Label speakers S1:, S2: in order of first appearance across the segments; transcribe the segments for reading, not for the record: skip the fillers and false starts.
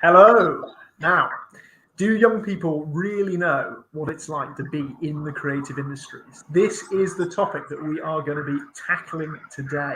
S1: Hello. Now, do young people really know what it's like to be in the creative industries? This is the topic that we are going to be tackling today.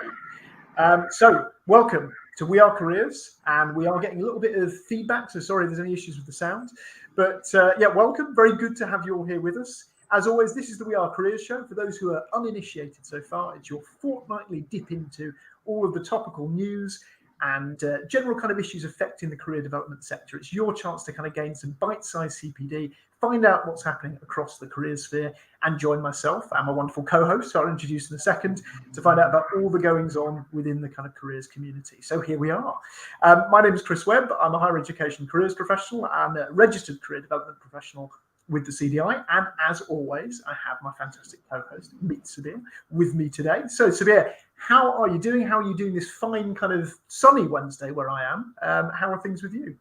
S1: So, welcome to We Are Careers, and we are getting a little bit of feedback, so sorry if there's any issues with the sound. But yeah, welcome. Very good to have you all here with us. As always, this is the We Are Careers show. For those who are uninitiated so far, it's your fortnightly dip into all of the topical news and general kind of issues affecting the career development sector. It's your chance to kind of gain some bite-sized CPD, find out what's happening across the career sphere, and join myself and my wonderful co-host, who I'll introduce in a second, to find out about all the goings-on within the kind of careers community. So here we are. My name is Chris Webb. I'm a higher education careers professional and a registered career development professional with the CDI. And as always, I have my fantastic co-host, Sabiha, with me today. So Sabiha, how are you doing? How are you doing this fine kind of sunny Wednesday where I am? How are things with you?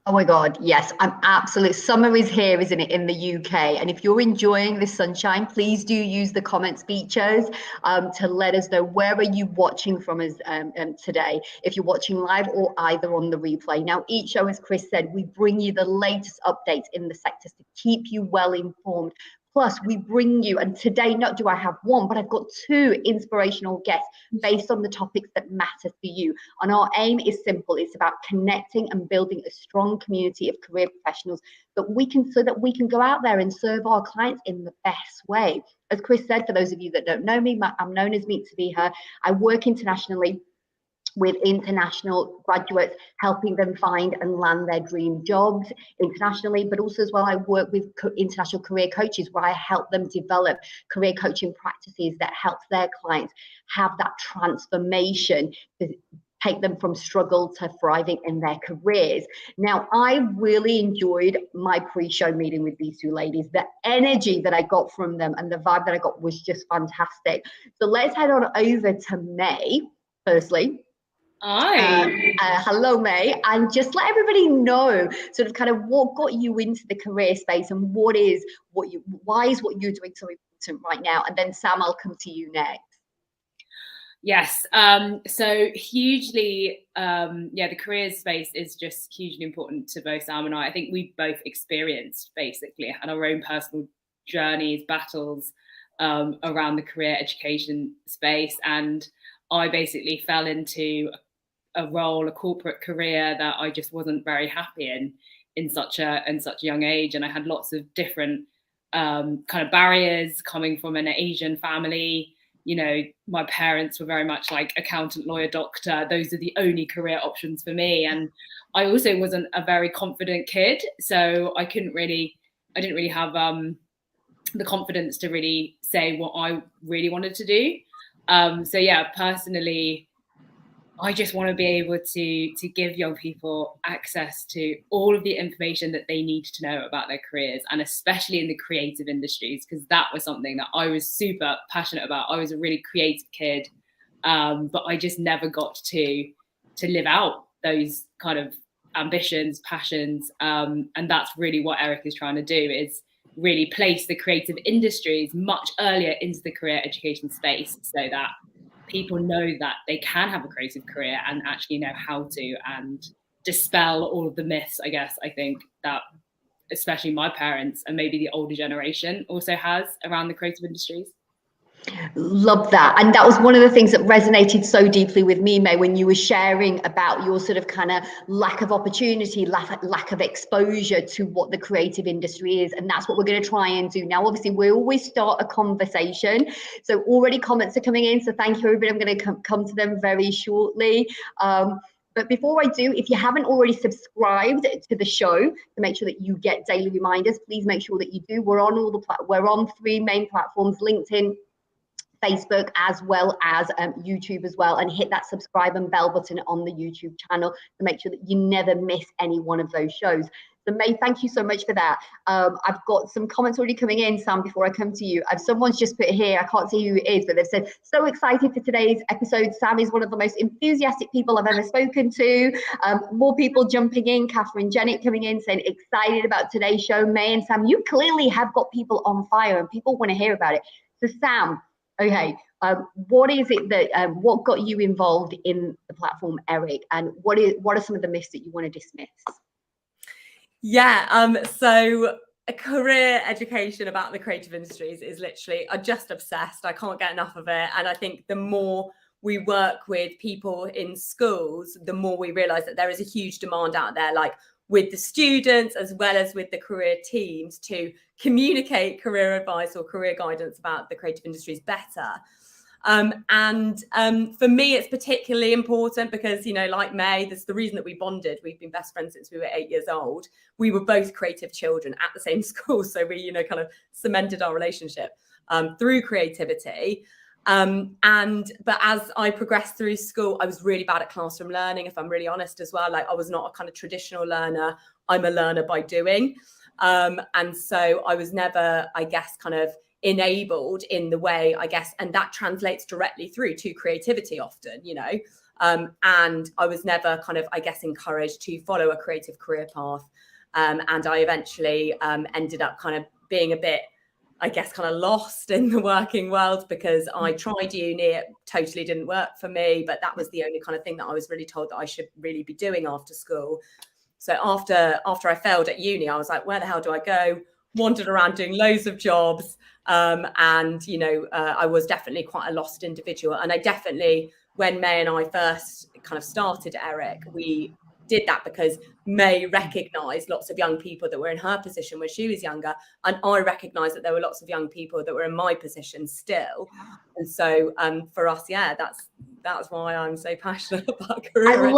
S2: Oh my God, yes, I'm absolutely. Summer is here, isn't it, in the UK? And if you're enjoying this sunshine, please do use the comments features to let us know where are you watching from us today, if you're watching live or either on the replay. Now, each show, as Chris said, we bring you the latest updates in the sectors to keep you well informed. Plus, we bring you, and today, not do I have one, but I've got two inspirational guests based on the topics that matter to you. And our aim is simple. It's about connecting and building a strong community of career professionals so that we can go out there and serve our clients in the best way. As Chris said, for those of you that don't know me, I'm known as Sabiha. I work internationally with international graduates, helping them find and land their dream jobs internationally, but also as well, I work with international career coaches where I help them develop career coaching practices that helps their clients have that transformation to take them from struggle to thriving in their careers. Now, I really enjoyed my pre-show meeting with these two ladies. The energy that I got from them and the vibe that I got was just fantastic. So let's head on over to May, firstly.
S3: Hi.
S2: Hello, May, and just let everybody know sort of kind of what got you into the career space and why is what you're doing so important right now. And then Sam, I'll come to you next.
S3: Yes. So hugely, the career space is just hugely important to both Sam and I. I think we both experienced basically had our own personal journeys, battles around the career education space, and I basically fell into a role, a corporate career that I just wasn't very happy in such a young age. And I had lots of different kind of barriers coming from an Asian family. You know, my parents were very much like accountant, lawyer, doctor. Those are the only career options for me. And I also wasn't a very confident kid. So I didn't really have the confidence to really say what I really wanted to do. So yeah, personally, I just want to be able to give young people access to all of the information that they need to know about their careers, and especially in the creative industries, because that was something that I was super passionate about. I was a really creative kid, but I just never got to live out those kind of ambitions, passions, and that's really what Eric is trying to do, is really place the creative industries much earlier into the career education space so that people know that they can have a creative career and actually know how to, and dispel all of the myths, I guess, I think that especially my parents and maybe the older generation also has around the creative industries.
S2: Love that. And that was one of the things that resonated so deeply with me, May, when you were sharing about your sort of kind of lack of opportunity, lack of exposure to what the creative industry is. And that's what we're going to try and do. Now, obviously, we always start a conversation. So already comments are coming in. So thank you, everybody. I'm going to come to them very shortly. But before I do, if you haven't already subscribed to the show to make sure that you get daily reminders, please make sure that you do. We're on three main platforms: LinkedIn, Facebook, as well as YouTube as well, and hit that subscribe and bell button on the YouTube channel to make sure that you never miss any one of those shows. So May, thank you so much for that. I've got some comments already coming in, Sam, before I come to you. Someone's just put here, I can't see who it is, but they've said, so excited for today's episode. Sam is one of the most enthusiastic people I've ever spoken to. More people jumping in, Catherine Jennett coming in saying excited about today's show. May and Sam, you clearly have got people on fire and people want to hear about it. So Sam, okay, what is it that what got you involved in the platform, Eric, and what are some of the myths that you want to dismiss?
S4: Yeah, so a career education about the creative industries is literally, I'm just obsessed. I can't get enough of it. And I think the more we work with people in schools, the more we realize that there is a huge demand out there, like with the students as well as with the career teams, to communicate career advice or career guidance about the creative industries better. For me, it's particularly important because, you know, like May, that's the reason that we bonded. We've been best friends since we were 8 years old. We were both creative children at the same school. So we, you know, kind of cemented our relationship through creativity. But as I progressed through school, I was really bad at classroom learning, if I'm really honest as well. Like, I was not a kind of traditional learner. I'm a learner by doing. And so I was never, I guess, kind of enabled in the way, I guess, and that translates directly through to creativity often, you know. And I was never kind of, I guess, encouraged to follow a creative career path. And I eventually ended up kind of being a bit, I guess, kind of lost in the working world because I tried uni, it totally didn't work for me, but that was the only kind of thing that I was really told that I should really be doing after school. So after I failed at uni, I was like, where the hell do I go? Wandered around doing loads of jobs. And, you know, I was definitely quite a lost individual. And I definitely, when May and I first kind of started Eric, we did that because May recognised lots of young people that were in her position when she was younger. And I recognised that there were lots of young people that were in my position still. And so for us, yeah, that's why I'm so passionate about career.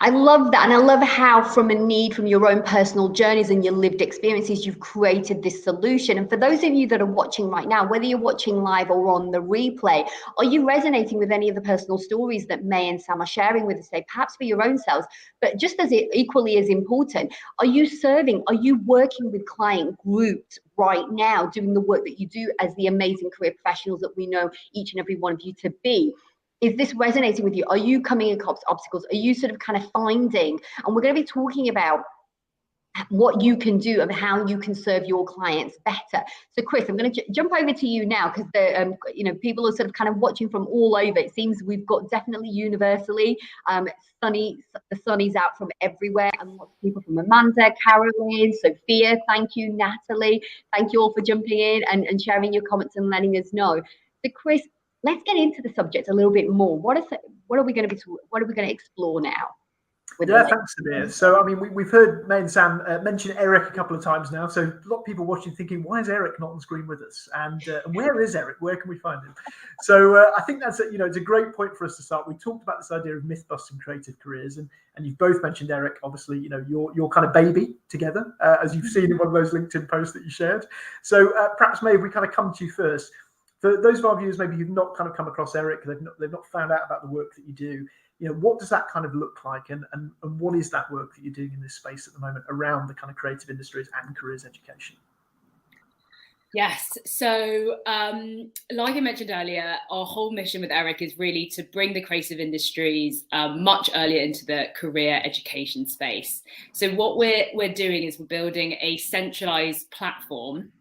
S2: I love that. And I love how from a need, from your own personal journeys and your lived experiences, you've created this solution. And for those of you that are watching right now, whether you're watching live or on the replay, are you resonating with any of the personal stories that May and Sam are sharing with us today, perhaps for your own selves, but just as equally as important, are you working with client groups right now, doing the work that you do as the amazing career professionals that we know each and every one of you to be? Is this resonating with you? Are you coming across obstacles? Are you sort of kind of finding, and we're going to be talking about what you can do and how you can serve your clients better. So Chris, I'm going to jump over to you now because the you know, people are sort of kind of watching from all over. It seems we've got definitely universally the sunny's out from everywhere, and lots of people from Amanda, Caroline, Sophia, thank you, Natalie, thank you all for jumping in and sharing your comments and letting us know. So Chris, let's get into the subject a little bit more. What are we going to explore now?
S1: Yeah, thanks, Sabiha. So, I mean, we've heard May and Sam mention Eric a couple of times now. So, a lot of people watching thinking, why is Eric not on screen with us? And where is Eric? Where can we find him? So, I think that's it's a great point for us to start. We talked about this idea of myth-busting creative careers, and you've both mentioned Eric. Obviously, you know, your kind of baby together, as you've seen in one of those LinkedIn posts that you shared. So, perhaps May, if we kind of come to you first. For those of our viewers, maybe who've not kind of come across Eric, they've not found out about the work that you do. You know, what does that kind of look like, and what is that work that you're doing in this space at the moment around the kind of creative industries and careers education?
S3: Yes, so like I mentioned earlier, our whole mission with Eric is really to bring the creative industries much earlier into the career education space. So what we're doing is we're building a centralized platform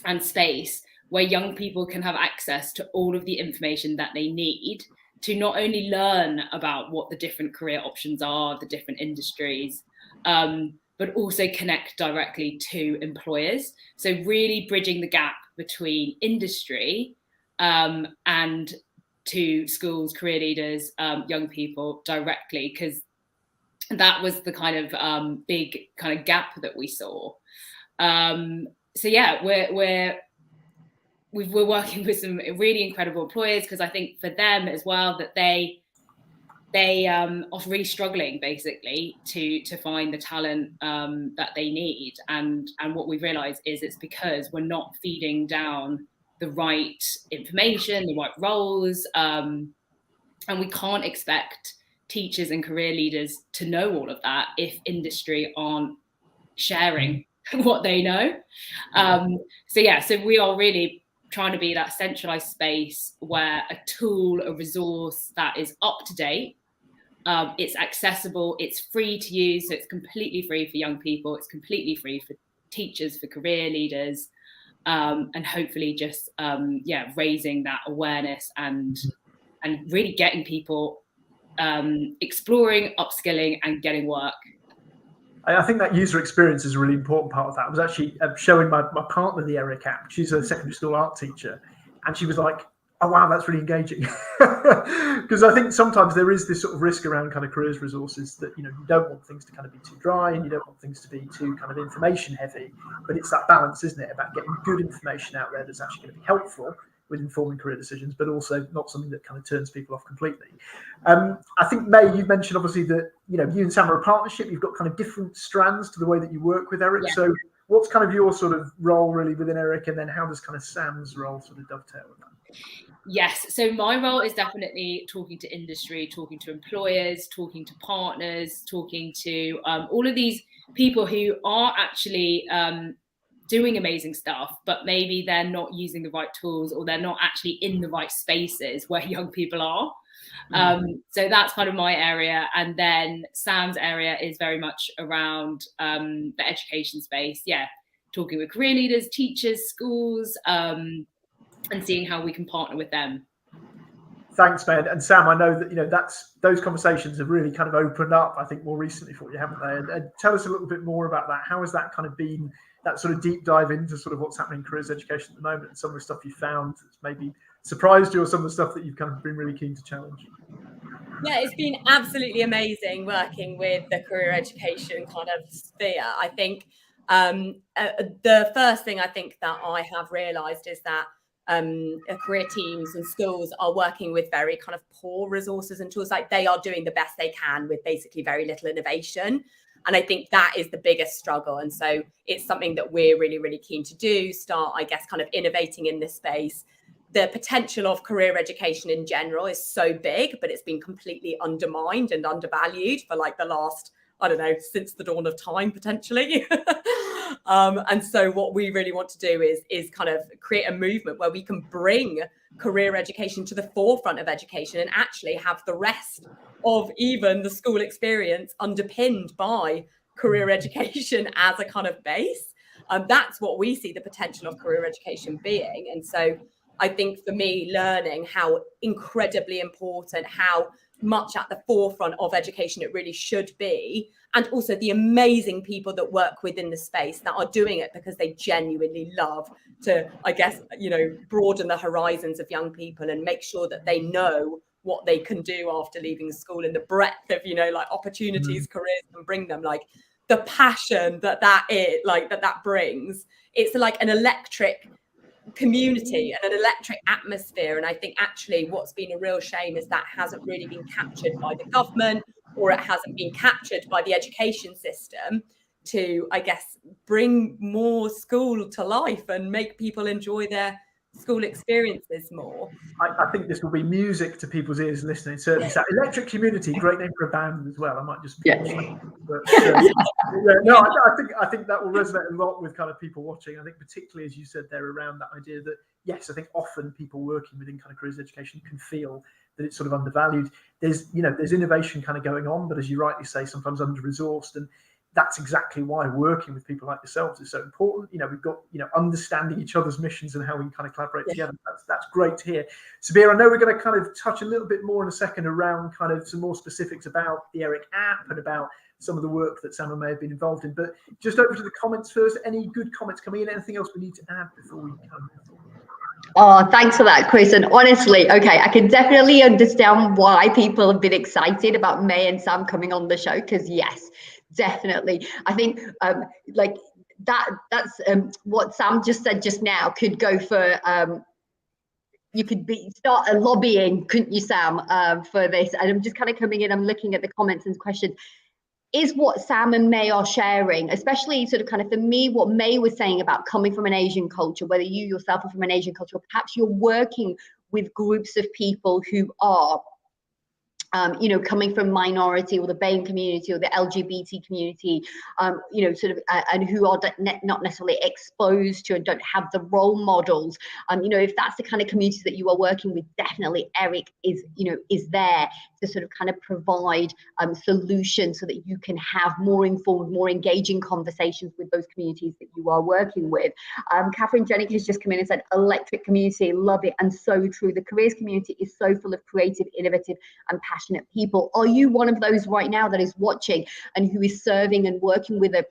S3: and space where young people can have access to all of the information that they need to not only learn about what the different career options are, the different industries, but also connect directly to employers. So really bridging the gap between industry and to schools, career leaders, young people directly, because that was the kind of big kind of gap that we saw. So yeah, we're working with some really incredible employers, because I think for them as well that they are really struggling basically to find the talent that they need, and what we've realized is it's because we're not feeding down the right information, the right roles, and we can't expect teachers and career leaders to know all of that if industry aren't sharing what they know. So we are really trying to be that centralized space where a tool, a resource that is up to date, it's accessible, it's free to use, so it's completely free for young people, it's completely free for teachers, for career leaders, and hopefully just raising that awareness and really getting people exploring, upskilling, and getting work.
S1: I think that user experience is a really important part of that. I was actually showing my partner the Eric app. She's a secondary school art teacher, and she was like, oh wow, that's really engaging. Because I think sometimes there is this sort of risk around kind of careers resources that, you know, you don't want things to kind of be too dry and you don't want things to be too kind of information heavy, but it's that balance, isn't it, about getting good information out there that's actually going to be helpful with informing career decisions, but also not something that kind of turns people off completely. I think, May, you mentioned obviously that, you know, you and Sam are a partnership. You've got kind of different strands to the way that you work with Eric.
S3: Yeah.
S1: So what's kind of your sort of role really within Eric, and then how does kind of Sam's role sort of dovetail with that?
S3: Yes, so my role is definitely talking to industry, talking to employers, talking to partners, talking to all of these people who are actually doing amazing stuff, but maybe they're not using the right tools, or they're not actually in the right spaces where young people are. So that's kind of my area. And then Sam's area is very much around the education space. Yeah, talking with career leaders, teachers, schools, and seeing how we can partner with them.
S1: Thanks, man. And Sam, I know that, you know, those conversations have really kind of opened up, I think, more recently for you, haven't they? And tell us a little bit more about that. How has that kind of been, that sort of deep dive into sort of what's happening in careers education at the moment, and some of the stuff you found that's maybe surprised you, or some of the stuff that you've kind of been really keen to challenge?
S4: Yeah, it's been absolutely amazing working with the career education kind of sphere. I think the first thing I think that I have realised is that career teams and schools are working with very kind of poor resources and tools. Like, they are doing the best they can with basically very little innovation. And I think that is the biggest struggle. And so it's something that we're really, really keen to do, start, I guess, kind of innovating in this space. The potential of career education in general is so big, but it's been completely undermined and undervalued for like the last, I don't know, since the dawn of time, potentially. And so what we really want to do is kind of create a movement where we can bring career education to the forefront of education, and actually have the rest of even the school experience underpinned by career education as a kind of base. That's what we see the potential of career education being. And so I think for me, learning how incredibly important, how much at the forefront of education it really should be, and also the amazing people that work within the space that are doing it because they genuinely love to, I guess, you know, broaden the horizons of young people and make sure that they know what they can do after leaving school, and the breadth of, you know, like opportunities, careers can bring them, like the passion that is, like that brings. It's like an electric community and an electric atmosphere. And I think actually what's been a real shame is that hasn't really been captured by the government, or it hasn't been captured by the education system to, I guess, bring more school to life and make people enjoy their school experiences more.
S1: I think this will be music to people's ears listening. Certainly, so Electric Community, great name for a band as well. I might just, but, no, I think that will resonate a lot with kind of people watching. I think particularly, as you said there, around that idea that, yes, I think often people working within kind of careers education can feel that it's sort of undervalued. There's innovation kind of going on, but as you rightly say, sometimes under-resourced, and that's exactly why working with people like yourselves is so important. You know, we've got, you know, understanding each other's missions and how we can kind of collaborate together. That's great to hear. Sabiha, I know we're going to kind of touch a little bit more in a second around kind of some more specifics about the Eric app and about some of the work that Sam may have been involved in. But just over to the comments first. Any good comments coming in? Anything else we need to add before we kind of move forward?
S2: Oh, thanks for that, Chris. And honestly, okay, I can definitely understand why people have been excited about May and Sam coming on the show, because yes, definitely. I think like that's what Sam just said just now could go for you could start a lobbying, couldn't you, Sam, for this? And I'm just kind of coming in, I'm looking at the comments and questions. Is what Sam and May are sharing, especially sort of kind of for me, what May was saying about coming from an Asian culture, whether you yourself are from an Asian culture, or perhaps you're working with groups of people who are you know, coming from minority or the BAME community or the LGBT community, you know, sort of, and who are not necessarily exposed to and don't have the role models. You know, if that's the kind of community that you are working with, definitely Eric is, you know, is there to sort of kind of provide solutions so that you can have more informed, more engaging conversations with those communities that you are working with. Catherine Jennings has just come in and said, electric community, love it, and so true. The careers community is so full of creative, innovative and passionate people. Are you one of those right now that is watching and who is serving and working with a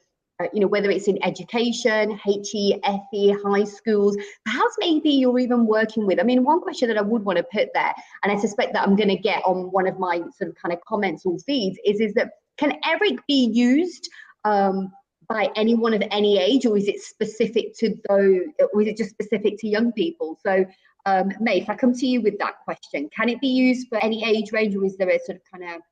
S2: whether it's in education, HE, FE, high schools, perhaps maybe you're even working with, one question that I would want to put there, and I suspect that I'm going to get on one of my sort of kind of comments or feeds, is that can ERIC be used by anyone of any age, or is it specific to those, or is it just specific to young people? So May, if I come to you with that question, can it be used for any age range, or is there a sort of kind of...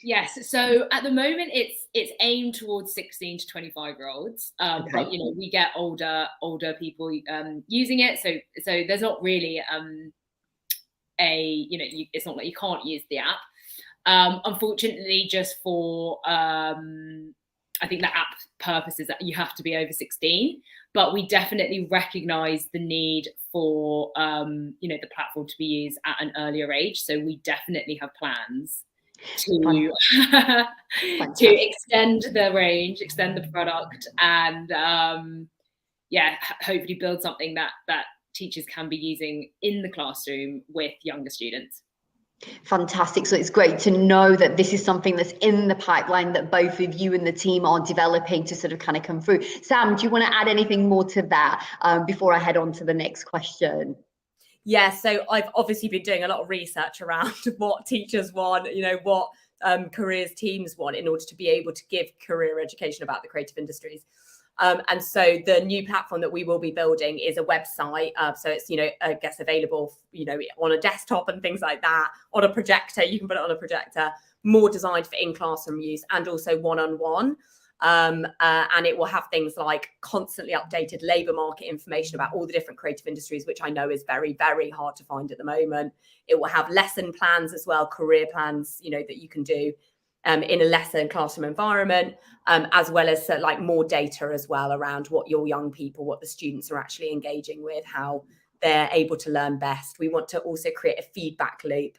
S3: Yes, so at the moment it's aimed towards 16 to 25-year-olds,
S2: Okay.
S3: but we get older people using it. So there's not really it's not like you can't use the app. Unfortunately, just for I think the app purpose is that you have to be over 16. But we definitely recognise the need for the platform to be used at an earlier age. So we definitely have plans to extend the range, extend the product, and hopefully build something that teachers can be using in the classroom with younger students.
S2: Fantastic. So it's great to know that this is something that's in the pipeline that both of you and the team are developing to sort of kind of come through. Sam, do you want to add anything more to that before I head on to the next question?
S4: Yeah, so I've obviously been doing a lot of research around what teachers want, what careers teams want in order to be able to give career education about the creative industries. And so the new platform that we will be building is a website. So it's, I guess available, on a desktop and things like that, on a projector. You can put it on a projector, more designed for in-classroom use and also one-on-one. And it will have things like constantly updated labour market information about all the different creative industries, which I know is very, very hard to find at the moment. It will have lesson plans as well, career plans, that you can do in a lesson classroom environment, as well as more data as well around what your young people, what the students are actually engaging with, how they're able to learn best. We want to also create a feedback loop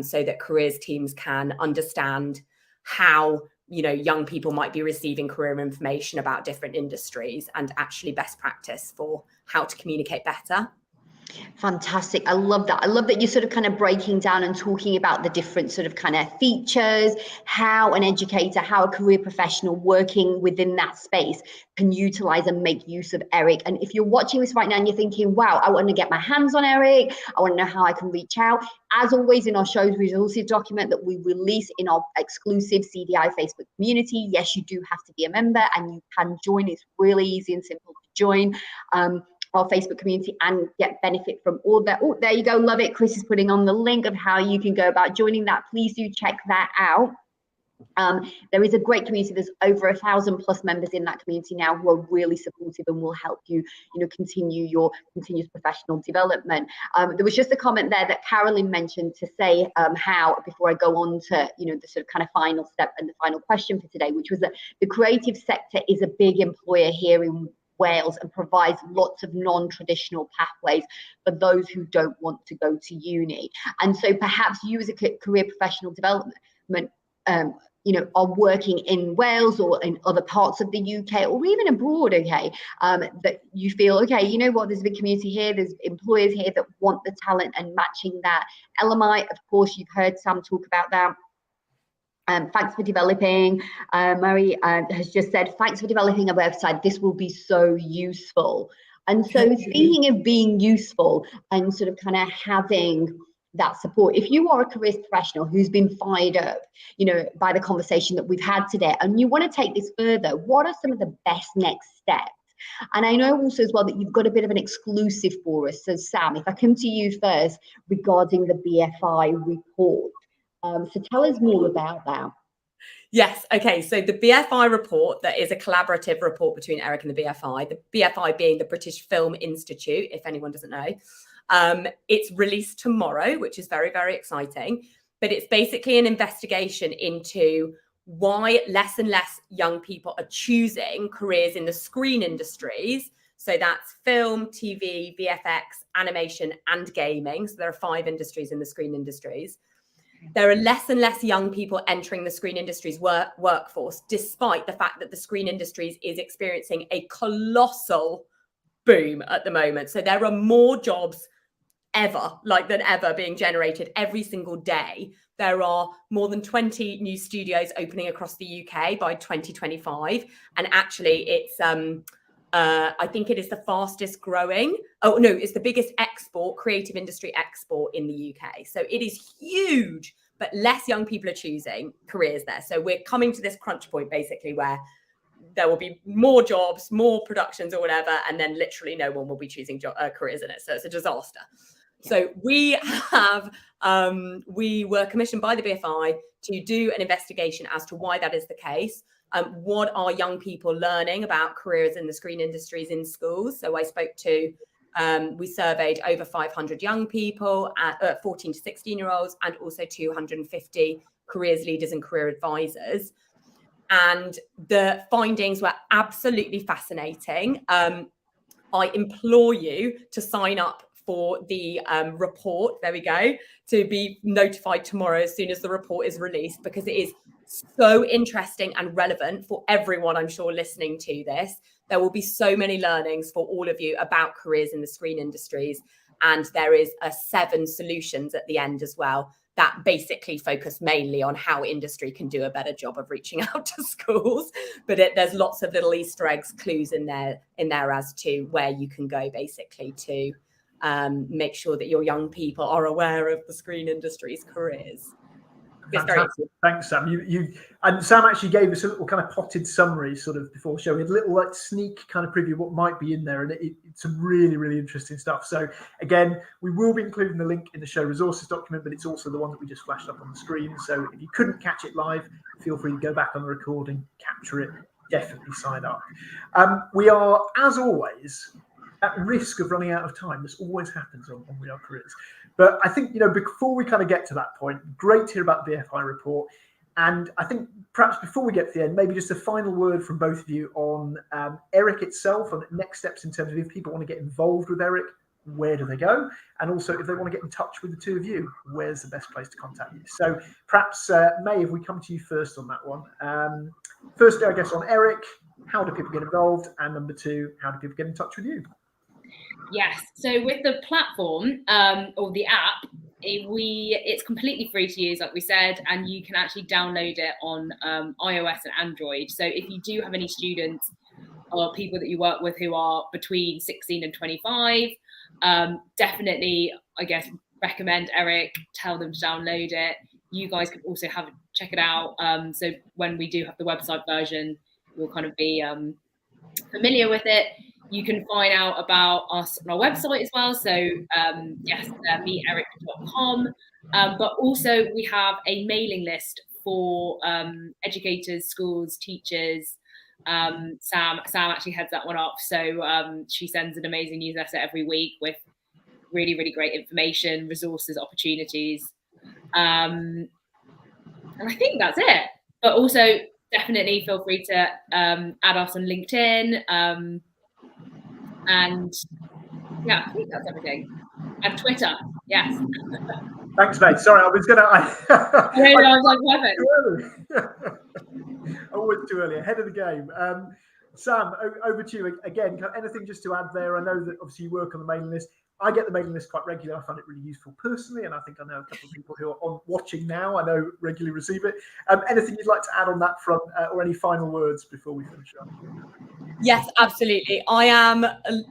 S4: so that careers teams can understand how young people might be receiving career information about different industries and actually best practice for how to communicate better.
S2: Fantastic. I love that. I love that you're sort of kind of breaking down and talking about the different sort of kind of features, how an educator, how a career professional working within that space can utilize and make use of ERIC. And if you're watching this right now and you're thinking, wow, I want to get my hands on ERIC, I want to know how I can reach out. As always in our show's resources document that we release in our exclusive CDI Facebook community, yes, you do have to be a member and you can join. It's really easy and simple to join our Facebook community and get benefit from all that. Oh, there you go. Love it. Chris is putting on the link of how you can go about joining that. Please do check that out. There is a great community. There's over 1,000+ members in that community now who are really supportive and will help you, continue your continuous professional development. There was just a comment there that Carolyn mentioned to say how, before I go on to, the sort of kind of final step and the final question for today, which was that the creative sector is a big employer here in Wales and provides lots of non-traditional pathways for those who don't want to go to uni. And so perhaps you as a career professional development, are working in Wales or in other parts of the UK or even abroad, that you feel, there's a big community here, there's employers here that want the talent and matching that. LMI, of course, you've heard Sam talk about that. Thanks for developing. Mary has just said, thanks for developing a website. This will be so useful. And so speaking of being useful and sort of kind of having that support, if you are a careers professional who's been fired up, by the conversation that we've had today, and you want to take this further, what are some of the best next steps? And I know also as well that you've got a bit of an exclusive for us. So Sam, if I come to you first regarding the BFI report. So tell us more about that.
S4: Yes. Okay. So the BFI report, that is a collaborative report between ERIC and the BFI being the British Film Institute, if anyone doesn't know. It's released tomorrow, which is very, very exciting. But it's basically an investigation into why less and less young people are choosing careers in the screen industries. So that's film, TV, VFX, animation, and gaming. So there are 5 industries in the screen industries. there are less and less young people entering the screen industry's workforce, despite the fact that the screen industries is experiencing a colossal boom at the moment. So there are more jobs than ever being generated every single day. There are more than 20 new studios opening across the UK by 2025. And actually it's, I think it is the fastest growing. Oh, no, it's the biggest creative industry export in the UK. So it is huge, but less young people are choosing careers there. So we're coming to this crunch point, basically, where there will be more jobs, more productions or whatever, and then literally no one will be choosing careers in it. So it's a disaster. Yeah. So we were commissioned by the BFI to do an investigation as to why that is the case. What are young people learning about careers in the screen industries in schools? So I spoke to, we surveyed over 500 young people, 14 to 16-year-olds, and also 250 careers leaders and career advisors. And the findings were absolutely fascinating. I implore you to sign up for the report, there we go, to be notified tomorrow as soon as the report is released, because it is so interesting and relevant for everyone, I'm sure, listening to this. There will be so many learnings for all of you about careers in the screen industries. And there is 7 solutions at the end as well that basically focus mainly on how industry can do a better job of reaching out to schools. But there's lots of little Easter eggs, clues in there as to where you can go basically to make sure that your young people are aware of the screen industry's careers.
S1: Thanks, Sam. You and Sam actually gave us a little kind of potted summary sort of before showing a little like sneak kind of preview of what might be in there, and it's some really, really interesting stuff. So again, we will be including the link in the show resources document, but it's also the one that we just flashed up on the screen. So if you couldn't catch it live, feel free to go back on the recording, capture it, definitely sign up. We are, as always, at risk of running out of time. This always happens on We Are Careers. But I think, before we kind of get to that point, great to hear about the BFI report. And I think perhaps before we get to the end, maybe just a final word from both of you on Eric itself and next steps in terms of if people want to get involved with Eric, where do they go? And also if they want to get in touch with the two of you, where's the best place to contact you? So perhaps, May, if we come to you first on that one. Firstly, I guess on Eric, how do people get involved? And number 2, how do people get in touch with you?
S3: Yes, so with the platform or the app, it's completely free to use, like we said, and you can actually download it on iOS and Android. So if you do have any students or people that you work with who are between 16 and 25, definitely, I guess, recommend Eric, tell them to download it. You guys can also check it out. So when we do have the website version, you'll kind of be familiar with it. You can find out about us on our website as well. So yes, meeteric.com. But also we have a mailing list for educators, schools, teachers. Sam actually heads that one up. So she sends an amazing newsletter every week with really, really great information, resources, opportunities. And I think that's it. But also definitely feel free to add us on LinkedIn. And yeah, I think that's everything. And Twitter, yes.
S1: Thanks, mate. Sorry, I was going to.
S3: I was like, perfect.
S1: Always too early, ahead of the game. Sam, over to you again. Anything just to add there? I know that obviously you work on the mailing list. I get the mailing list quite regularly. I find it really useful personally, and I think I know a couple of people who are watching now. I know regularly receive it. Anything you'd like to add on that front, or any final words before we finish up?
S4: Yes, absolutely. I am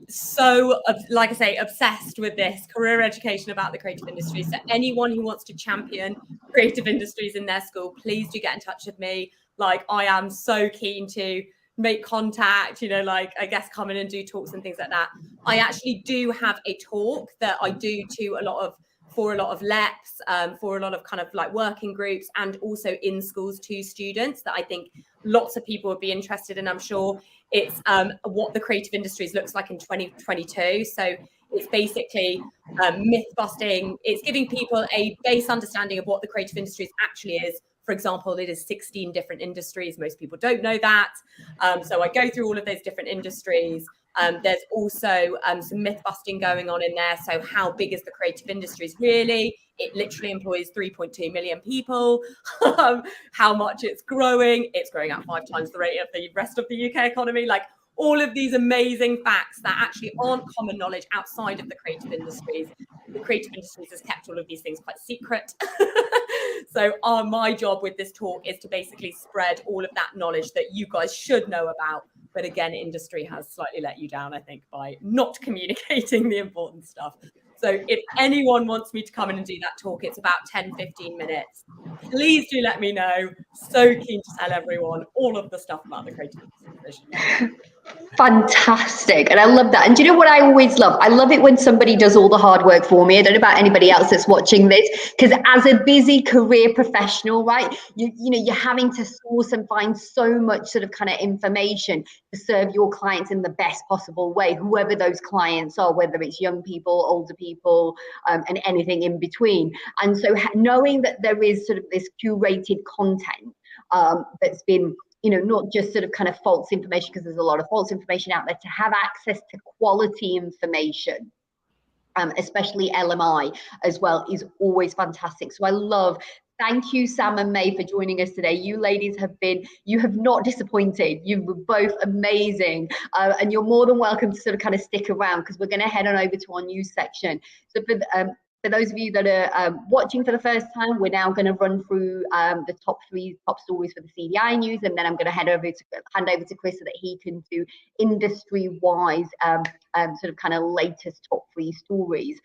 S4: so, like I say, obsessed with this career education about the creative industry. So anyone who wants to champion creative industries in their school, please do get in touch with me. Like, I am so keen to make contact, I guess come in and do talks and things like that. I actually do have a talk that I do for a lot of LEPs, for a lot of kind of like working groups, and also in schools to students that I think lots of people would be interested in. I'm sure it's what the creative industries looks like in 2022. So it's basically myth-busting. It's giving people a base understanding of what the creative industries actually is. For example, it is 16 different industries. Most people don't know that. So I go through all of those different industries. There's also some myth busting going on in there. So how big is the creative industries really? It literally employs 3.2 million people. How much it's growing at 5 times the rate of the rest of the UK economy. Like all of these amazing facts that actually aren't common knowledge outside of the creative industries. The creative industries has kept all of these things quite secret. So my job with this talk is to basically spread all of that knowledge that you guys should know about. But again, industry has slightly let you down, I think, by not communicating the important stuff. So if anyone wants me to come in and do that talk, it's about 10-15 minutes. Please do let me know. So keen to tell everyone all of the stuff about the creative industry.
S2: Fantastic. And I love that. And do you know what I always love? I love it when somebody does all the hard work for me. I don't know about anybody else that's watching this, because as a busy career professional, right, you know, you're having to source and find so much sort of kind of information to serve your clients in the best possible way, whoever those clients are, whether it's young people, older people, and anything in between. And so knowing that there is sort of this curated content that's been, you know, not just sort of kind of false information, because there's a lot of false information out there, to have access to quality information, especially LMI as well, is always fantastic. So I love, thank you, Sam and May, for joining us today. You ladies you have not disappointed. You were both amazing. And you're more than welcome to sort of kind of stick around, because we're going to head on over to our news section. So for those of you that are watching for the first time, we're now going to run through the top stories for the CDI news, and then I'm going to hand over to Chris so that he can do industry-wise sort of kind of latest top 3 stories.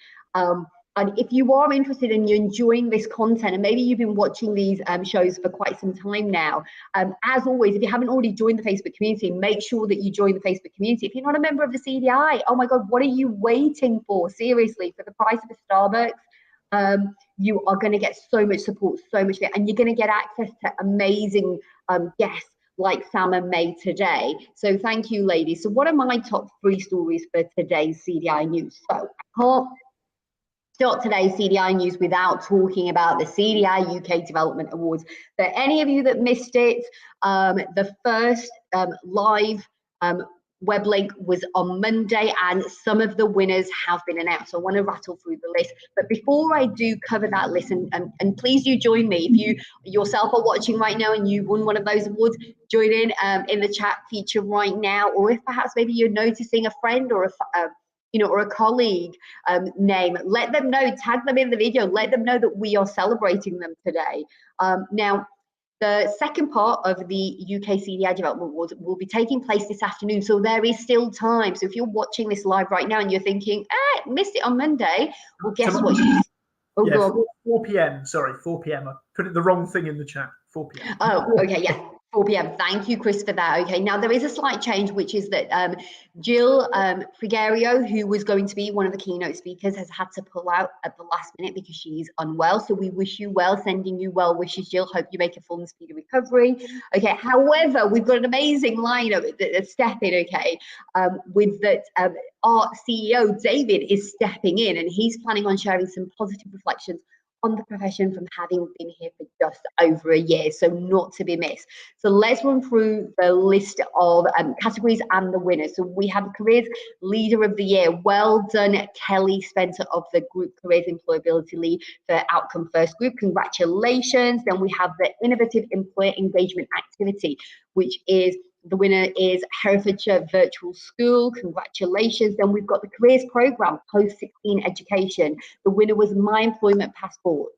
S2: And if you are interested and you're enjoying this content, and maybe you've been watching these shows for quite some time now, as always, if you haven't already joined the Facebook community, make sure that you join the Facebook community. If you're not a member of the CDI, oh my God, what are you waiting for? Seriously, for the price of a Starbucks, you are going to get so much support, so much, and you're going to get access to amazing guests like Sam and May today. So thank you, ladies. So what are my top 3 stories for today's CDI news? So I can't start today's CDI news without talking about the CDI UK Development Awards. For any of you that missed it, the first live web link was on Monday, and some of the winners have been announced. So I want to rattle through the list. But before I do cover that list, and please do join me, if you yourself are watching right now and you won one of those awards, join in the chat feature right now. Or if perhaps maybe you're noticing a friend or or a colleague name, let them know, tag them in the video, let them know that we are celebrating them today. Now, the second part of the UK CDI Development Awards will be taking place this afternoon, so there is still time. So if you're watching this live right now and you're thinking, missed it on Monday, well, guess what? Oh,
S1: yeah, 4 p.m. Sorry, 4 p.m. I put the wrong thing in the chat. 4 p.m.
S2: Oh, okay, yeah. 4 p.m. Thank you, Chris, for that. Okay, now there is a slight change, which is that Jill Frigerio, who was going to be one of the keynote speakers, has had to pull out at the last minute because she's unwell. So we wish you well, sending you well wishes, Jill. Hope you make a full and speedy recovery. Okay, however, we've got an amazing lineup that's stepping, okay, with that our CEO, David, is stepping in, and he's planning on sharing some positive reflections on the profession from having been here for just over a year, so not to be missed. So let's run through the list of categories and the winners. So we have Careers Leader of the Year. Well done, Kelly Spencer of the Group Careers Employability Lead for Outcome First Group. Congratulations. Then we have the Innovative Employer Engagement Activity, which is the winner is Herefordshire Virtual School. Congratulations. Then we've got the Careers Programme, Post-16 Education. The winner was My Employment Passport.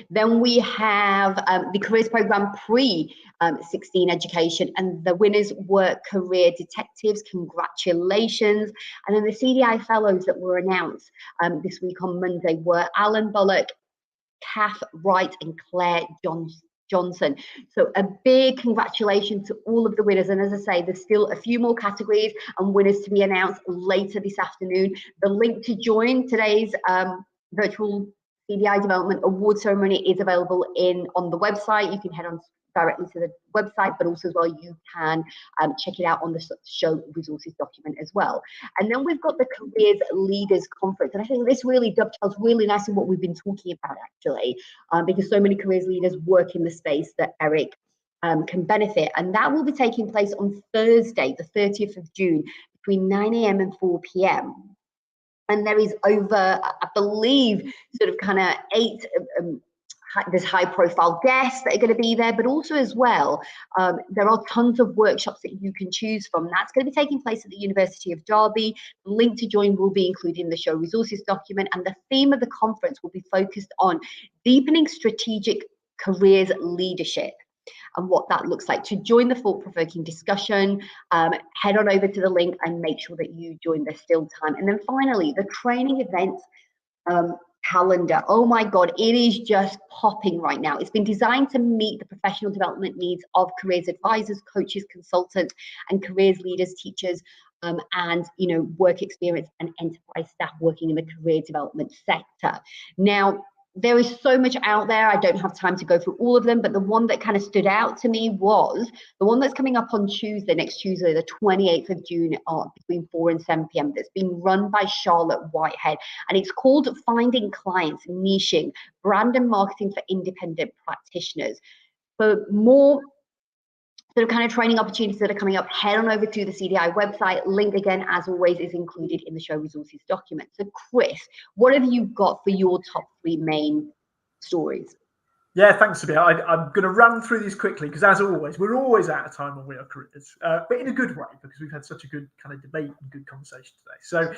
S2: Then we have the Careers Programme Pre-16 Education, and the winners were Career Detectives. Congratulations. And then the CDI Fellows that were announced this week on Monday were Alan Bullock, Kath Wright, and Claire Johnson. So a big congratulations to all of the winners. And as I say, there's still a few more categories and winners to be announced later this afternoon. The link to join today's virtual CDI Development Award ceremony is available on the website. You can head on directly to the website, but also as well you can check it out on the show resources document as well. And then we've got the Careers Leaders Conference, and I think this really dovetails really nicely what we've been talking about actually, because so many careers leaders work in the space that Eric can benefit. And that will be taking place on Thursday, the 30th of June, between 9 a.m. and 4 p.m. And there is over, I believe, sort of kind of 8 there's high profile guests that are going to be there, but also as well, there are tons of workshops that you can choose from. That's going to be taking place at the University of Derby. The link to join will be included in the show resources document, and the theme of the conference will be focused on deepening strategic careers leadership and what that looks like. To join the thought-provoking discussion, head on over to the link and make sure that you join. There's still time. And then finally, the training events calendar. Oh my God, it is just popping right now. It's been designed to meet the professional development needs of careers advisors, coaches, consultants, and careers leaders, teachers, and work experience and enterprise staff working in the career development sector. Now, there is so much out there. I don't have time to go through all of them, but the one that kind of stood out to me was the one that's coming up on Tuesday, next Tuesday, the 28th of June, between 4 and 7 p.m. That's being run by Charlotte Whitehead. And it's called Finding Clients, Niching, Brand and Marketing for Independent Practitioners. For more sort of kind of training opportunities that are coming up, head on over to the CDI website. Link again, as always, is included in the show resources document. So Chris, what have you got for your top 3 main stories?
S1: Yeah, thanks, Sabiha. I'm going to run through these quickly because, as always, we're always out of time when we are careers, but in a good way because we've had such a good kind of debate and good conversation today. So,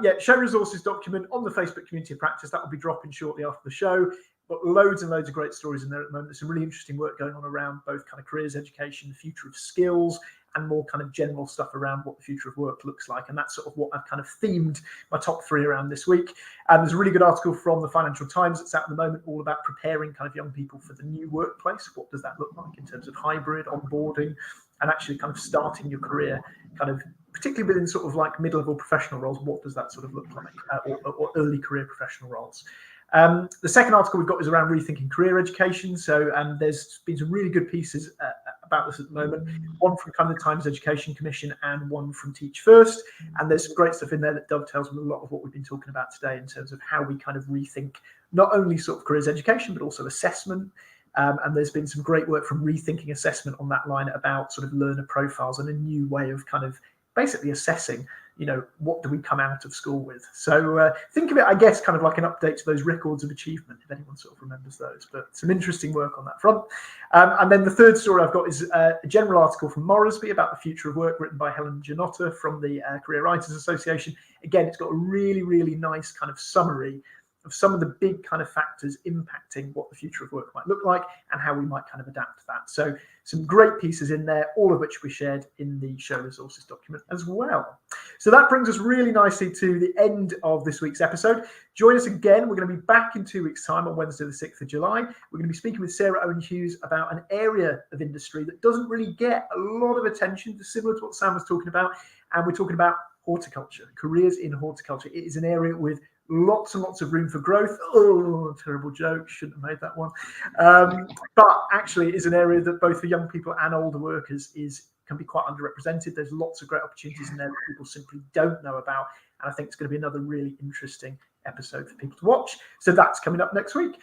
S1: yeah, show resources document on the Facebook Community of Practice. That will be dropping shortly after the show. Got loads and loads of great stories in there at the moment. There's some really interesting work going on around both kind of careers education, the future of skills, and more kind of general stuff around what the future of work looks like. And that's sort of what I've kind of themed my top 3 around this week. There's a really good article from the Financial Times that's out at the moment, all about preparing kind of young people for the new workplace. What does that look like in terms of hybrid, onboarding, and actually kind of starting your career, kind of particularly within sort of like mid-level professional roles? What does that sort of look like, or early career professional roles? The second article we've got is around rethinking career education. So there's been some really good pieces about this at the moment. One from kind of the Times Education Commission and one from Teach First. And there's some great stuff in there that dovetails with a lot of what we've been talking about today in terms of how we kind of rethink not only sort of careers education, but also assessment. And there's been some great work from Rethinking Assessment on that line about sort of learner profiles and a new way of kind of basically assessing, what do we come out of school with? So think of it, I guess, kind of like an update to those records of achievement, if anyone sort of remembers those. But some interesting work on that front. And then the third story I've got is a general article from Hornsby about the future of work, written by Helen Janotta from the Career Writers Association. Again, it's got a really, really nice kind of summary of some of the big kind of factors impacting what the future of work might look like and how we might kind of adapt to that. So some great pieces in there, all of which we shared in the show resources document as well. So that brings us really nicely to the end of this week's episode. Join us again. We're going to be back in 2 weeks' time on Wednesday, the 6th of July. We're going to be speaking with Sarah Owen-Hughes about an area of industry that doesn't really get a lot of attention, similar to what Sam was talking about. And we're talking about horticulture, careers in horticulture. It is an area with lots and lots of room for growth. Oh, terrible joke. Shouldn't have made that one. But actually, it is an area that both for young people and older workers can be quite underrepresented. There's lots of great opportunities in there that people simply don't know about. And I think it's going to be another really interesting episode for people to watch. So that's coming up next week,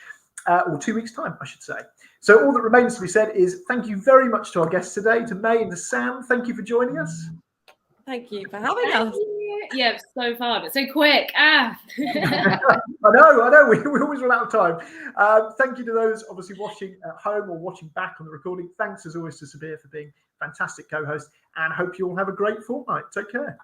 S1: or 2 weeks' time, I should say. So all that remains to be said is thank you very much to our guests today, to May and to Sam. Thank you for joining us.
S4: Thank you for having us.
S3: Yeah, so far, but so quick. I
S1: know. We always run out of time. Thank you to those obviously watching at home or watching back on the recording. Thanks as always to Sabiha for being fantastic co-host, and hope you all have a great fortnight. Take care.